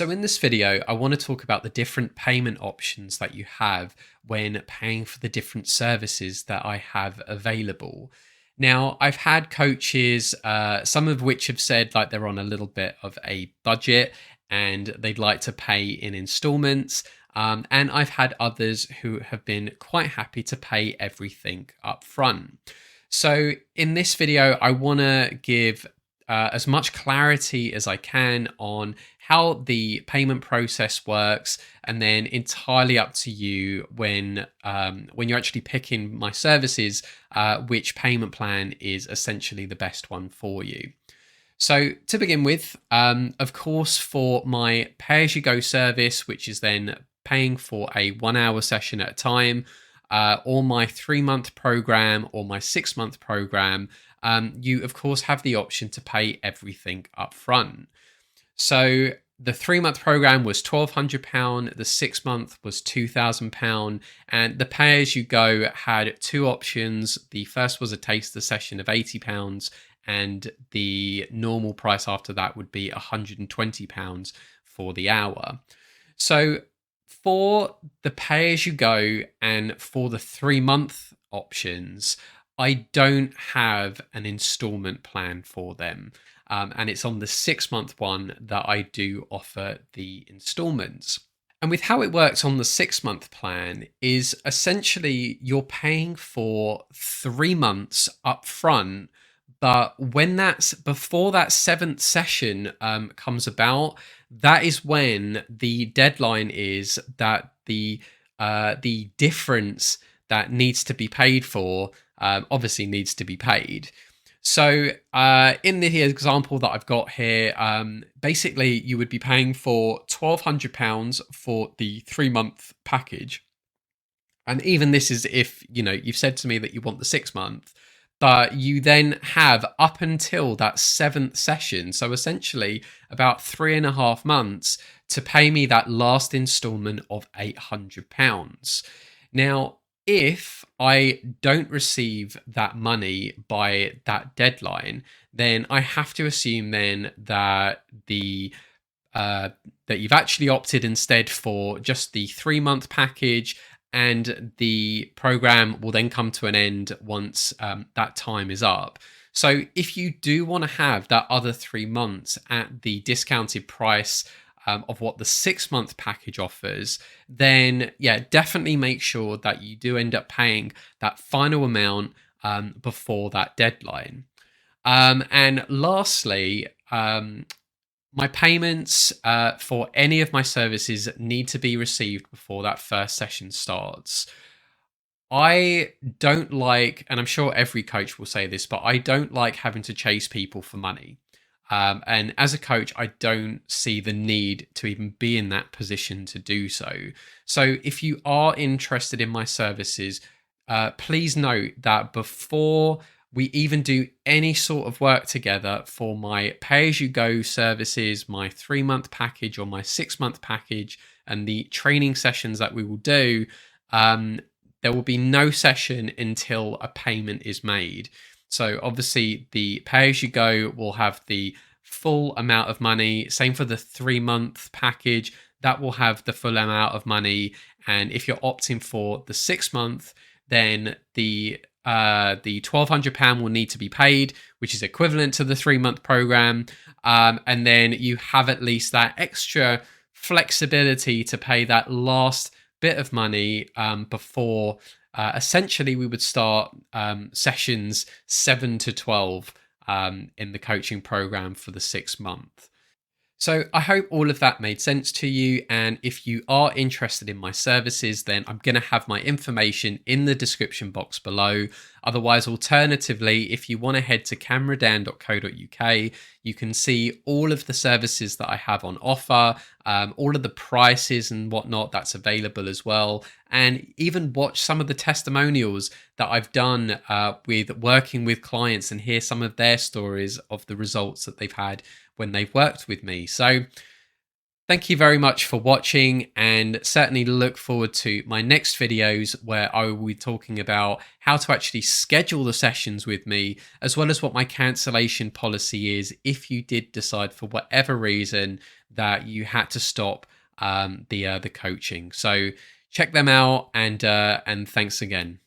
So in this video, I want to talk about the different payment options that you have when paying for the different services that I have available. Now, I've had coaches, some of which have said like they're on a little bit of a budget and they'd like to pay in installments. And I've had others who have been quite happy to pay everything up front. So in this video, I want to give as much clarity as I can on how the payment process works, and then entirely up to you when you're actually picking my services, which payment plan is essentially the best one for you. So to begin with, of course, for my pay-as-you-go service, which is then paying for a 1 hour session at a time, or my 3-month program or my 6-month program, you of course have the option to pay everything up front. So the 3-month program was £1,200, the 6-month was £2,000, and the pay as you go had two options. The first was a taster session of £80, and the normal price after that would be £120 for the hour. So for the pay as you go and for the 3-month options, I don't have an installment plan for them. And it's on the 6-month one that I do offer the installments. And with how it works on the 6-month plan is essentially you're paying for 3 months up front. But when that's before that 7th session comes about, that is when the deadline is that the difference that needs to be paid for obviously needs to be paid. So in the example that I've got here, basically you would be paying for £1,200 for the 3-month package. And even this is if, you've said to me that you want the 6-month, but you then have up until that 7th session, so essentially about 3.5 months, to pay me that last installment of £800. Now, if I don't receive that money by that deadline, then I have to assume then that that you've actually opted instead for just the 3-month package, and the program will then come to an end once that time is up. So if you do want to have that other 3 months at the discounted price of what the 6-month package offers, then yeah, definitely make sure that you do end up paying that final amount before that deadline. And lastly, my payments for any of my services need to be received before that first session starts. I don't like, and I'm sure every coach will say this, but I don't like having to chase people for money. And as a coach, I don't see the need to even be in that position to do so. So if you are interested in my services, please note that before we even do any sort of work together for my pay-as-you-go services, my 3-month package or my 6-month package, and the training sessions that we will do, there will be no session until a payment is made. So obviously the pay-as-you-go will have the full amount of money. Same for the 3-month package, that will have the full amount of money. And if you're opting for the 6-month, then the £1,200 will need to be paid, which is equivalent to the 3-month program. And then you have at least that extra flexibility to pay that last bit of money before essentially we would start sessions 7 to 12 in the coaching program for the 6-month. So I hope all of that made sense to you. And if you are interested in my services, then I'm going to have my information in the description box below. Otherwise, alternatively, if you want to head to cameradan.co.uk, you can see all of the services that I have on offer, all of the prices and whatnot that's available as well. And even watch some of the testimonials that I've done with working with clients and hear some of their stories of the results that they've had when they've worked with me. So thank you very much for watching, and certainly look forward to my next videos where I will be talking about how to actually schedule the sessions with me, as well as what my cancellation policy is if you did decide for whatever reason that you had to stop the coaching. So check them out, and thanks again.